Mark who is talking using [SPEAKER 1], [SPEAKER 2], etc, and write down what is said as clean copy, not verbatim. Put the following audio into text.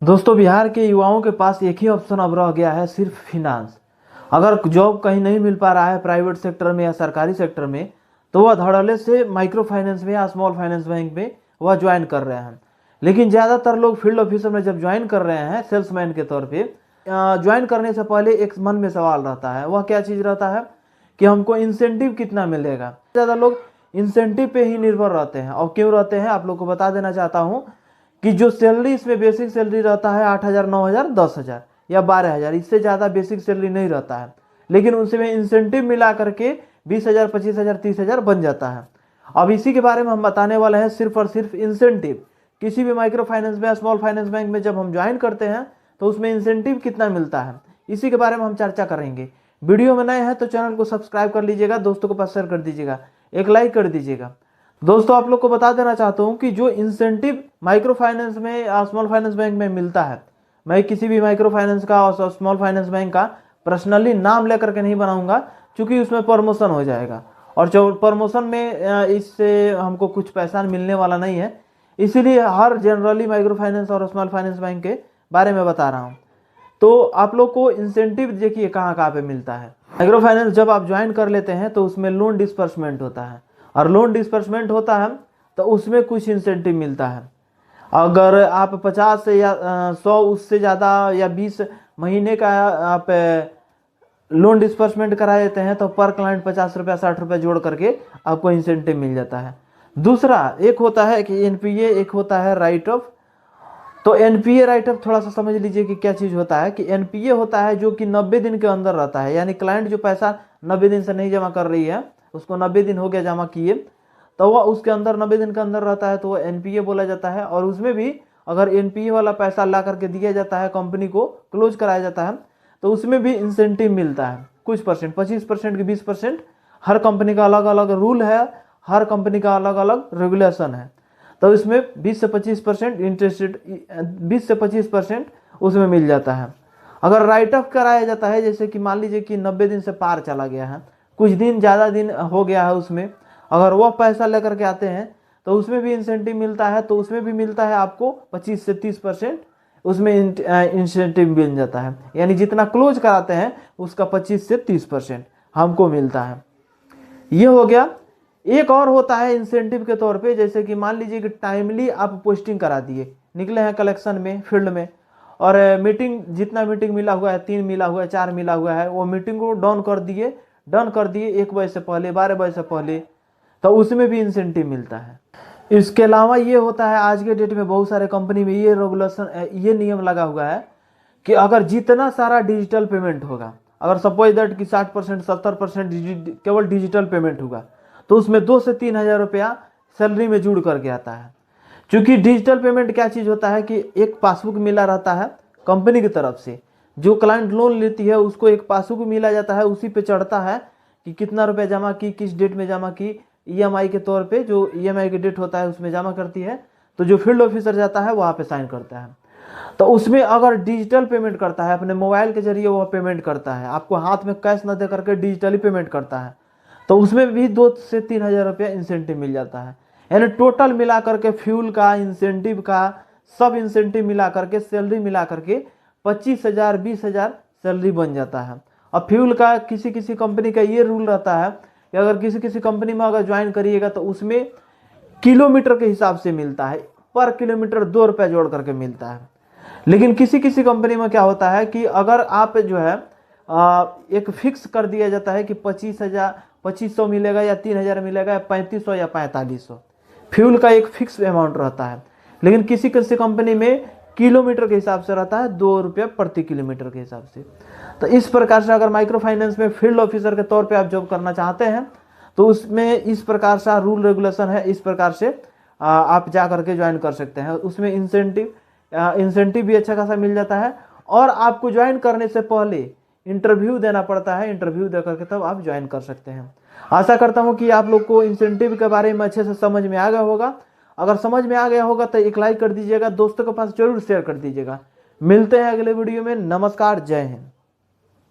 [SPEAKER 1] दोस्तों, बिहार के युवाओं के पास एक ही ऑप्शन अब रह गया है, सिर्फ फिनांस। अगर जॉब कहीं नहीं मिल पा रहा है प्राइवेट सेक्टर में या सरकारी सेक्टर में, तो वह धड़ल्ले से माइक्रो फाइनेंस में या स्मॉल फाइनेंस बैंक में वह ज्वाइन कर रहे हैं। लेकिन ज़्यादातर लोग फील्ड ऑफिसर में जब ज्वाइन कर रहे हैं सेल्समैन के तौर पे, ज्वाइन करने से पहले एक मन में सवाल रहता है। वह क्या चीज़ रहता है कि हमको इंसेंटिव कितना मिलेगा। ज़्यादा लोग इंसेंटिव पे ही निर्भर रहते हैं। और क्यों रहते हैं, आप लोग को बता देना चाहता हूँ कि जो सैलरी इसमें बेसिक सैलरी रहता है 8,000, 9,000, 10,000 या 12,000, इससे ज़्यादा बेसिक सैलरी नहीं रहता है। लेकिन उसमें इंसेंटिव मिला करके 20,000, 25,000, 30,000 बन जाता है। अब इसी के बारे में हम बताने वाले हैं, सिर्फ और सिर्फ इंसेंटिव। किसी भी माइक्रो फाइनेंस में या स्मॉल फाइनेंस बैंक में जब हम ज्वाइन करते हैं तो उसमें इंसेंटिव कितना मिलता है, इसी के बारे में हम चर्चा करेंगे। वीडियो में नए हैं तो चैनल को सब्सक्राइब कर लीजिएगा, दोस्तों को पास शेयर कर दीजिएगा, एक लाइक कर दीजिएगा। दोस्तों, आप लोग को बता देना चाहता हूं कि जो इंसेंटिव माइक्रो फाइनेंस में या स्मॉल फाइनेंस बैंक में मिलता है, मैं किसी भी माइक्रो फाइनेंस का और स्मॉल फाइनेंस बैंक का पर्सनली नाम लेकर के नहीं बनाऊंगा, क्योंकि उसमें प्रमोशन हो जाएगा और जो प्रमोशन में इससे हमको कुछ पैसा मिलने वाला नहीं है। इसीलिए हर जनरली माइक्रो फाइनेंस और स्मॉल फाइनेंस बैंक के बारे में बता रहा हूँ। तो आप लोग को इंसेंटिव देखिए कहाँ कहाँ पे मिलता है। माइक्रो फाइनेंस जब आप ज्वाइन कर लेते हैं तो उसमें लोन डिस्पर्समेंट होता है, और लोन डिस्पर्समेंट होता है तो उसमें कुछ इंसेंटिव मिलता है। अगर आप 50 से या 100 उससे ज़्यादा या 20 महीने का आप लोन डिस्पर्समेंट करा देते हैं तो पर क्लाइंट 50 रुपया 60 रुपया जोड़ करके आपको इंसेंटिव मिल जाता है। दूसरा एक होता है कि एनपीए, एक होता है राइट ऑफ। तो एनपीए राइट ऑफ थोड़ा सा समझ लीजिए कि क्या चीज़ होता है। कि एनपीए होता है जो कि 90 दिन के अंदर रहता है, यानी क्लाइंट जो पैसा 90 दिन से नहीं जमा कर रही है, उसको 90 दिन हो गया जमा किए, तो वह उसके अंदर 90 दिन के अंदर रहता है तो वह एनपीए बोला जाता है। और उसमें भी अगर एनपीए वाला पैसा ला करके दिया जाता है, कंपनी को क्लोज कराया जाता है, तो उसमें भी इंसेंटिव मिलता है कुछ परसेंट, 25% की 20%। हर कंपनी का अलग अलग रूल है, हर कंपनी का अलग अलग रेगुलेशन है। तो इसमें 20 से 25% इंटरेस्टेड 20 से 25% उसमें मिल जाता है। अगर राइट ऑफ कराया जाता है, जैसे कि मान लीजिए कि 90 दिन से पार चला गया है, कुछ दिन ज़्यादा दिन हो गया है उसमें, अगर वह पैसा लेकर के आते हैं तो उसमें भी इंसेंटिव मिलता है। तो उसमें भी मिलता है आपको 25 से 30%, उसमें इंसेंटिव मिल जाता है। यानी जितना क्लोज कराते हैं उसका 25 से 30% हमको मिलता है। ये हो गया। एक और होता है इंसेंटिव के तौर पे, जैसे कि मान लीजिए कि टाइमली आप पोस्टिंग करा दिए, निकले हैं कलेक्शन में फील्ड में, और मीटिंग जितना मीटिंग मिला हुआ है, 3 मिला हुआ है, 4 मिला हुआ है, वो मीटिंग को डन कर दिए 1 बजे से पहले, 12 बजे से पहले, तो उसमें भी इंसेंटिव मिलता है। इसके अलावा ये होता है, आज के डेट में बहुत सारे कंपनी में ये रेगुलेशन, ये नियम लगा हुआ है कि अगर जितना सारा डिजिटल पेमेंट होगा, अगर सपोज दैट कि 60%, 70% केवल डिजिटल पेमेंट होगा, तो उसमें 2 से 3,000 रुपया सैलरी में जुड़ करके आता है। क्योंकि डिजिटल पेमेंट क्या चीज़ होता है कि एक पासबुक मिला रहता है कंपनी की तरफ से, जो क्लाइंट लोन लेती है उसको एक पासबुक मिला जाता है, उसी पे चढ़ता है कि कितना रुपया जमा की, किस डेट में जमा की, ईएमआई के तौर पे जो ईएमआई का डेट होता है उसमें जमा करती है। तो जो फील्ड ऑफिसर जाता है वहाँ पे साइन करता है। तो उसमें अगर डिजिटल पेमेंट करता है, अपने मोबाइल के जरिए वह पेमेंट करता है, आपको हाथ में कैश न दे करके डिजिटली पेमेंट करता है, तो उसमें भी 2 से 3,000 रुपया इंसेंटिव मिल जाता है। यानी टोटल मिला करके फ्यूल का, इंसेंटिव का, सब इंसेंटिव मिला करके, सैलरी मिला करके 25,000, 20,000 सैलरी बन जाता है। अब फ्यूल का किसी किसी कंपनी का ये रूल रहता है कि अगर किसी किसी कंपनी में अगर ज्वाइन करिएगा तो उसमें किलोमीटर के हिसाब से मिलता है, पर किलोमीटर 2 रुपया जोड़ करके मिलता है। लेकिन किसी किसी कंपनी में क्या होता है कि अगर आप जो है एक फिक्स कर दिया जाता है कि 25,000 मिलेगा या 3,000 मिलेगा या 3500 या 4500, फ्यूल का एक फिक्स अमाउंट रहता है। लेकिन किसी किसी कंपनी में किलोमीटर के हिसाब से रहता है, 2 रुपया प्रति किलोमीटर के हिसाब से। तो इस प्रकार से अगर माइक्रो फाइनेंस में फील्ड ऑफिसर के तौर पे आप जॉब करना चाहते हैं तो उसमें इस प्रकार से रूल रेगुलेशन है, इस प्रकार से आप जा करके ज्वाइन कर सकते हैं। उसमें इंसेंटिव भी अच्छा खासा मिल जाता है, और आपको ज्वाइन करने से पहले इंटरव्यू देना पड़ता है, इंटरव्यू दे करके तब आप ज्वाइन कर सकते हैं। आशा करता हूं कि आप लोग को इंसेंटिव के बारे में अच्छे से समझ में आ गया होगा। अगर समझ में आ गया होगा तो एक लाइक कर दीजिएगा, दोस्तों के पास जरूर शेयर कर दीजिएगा। मिलते हैं अगले वीडियो में। नमस्कार, जय हिंद।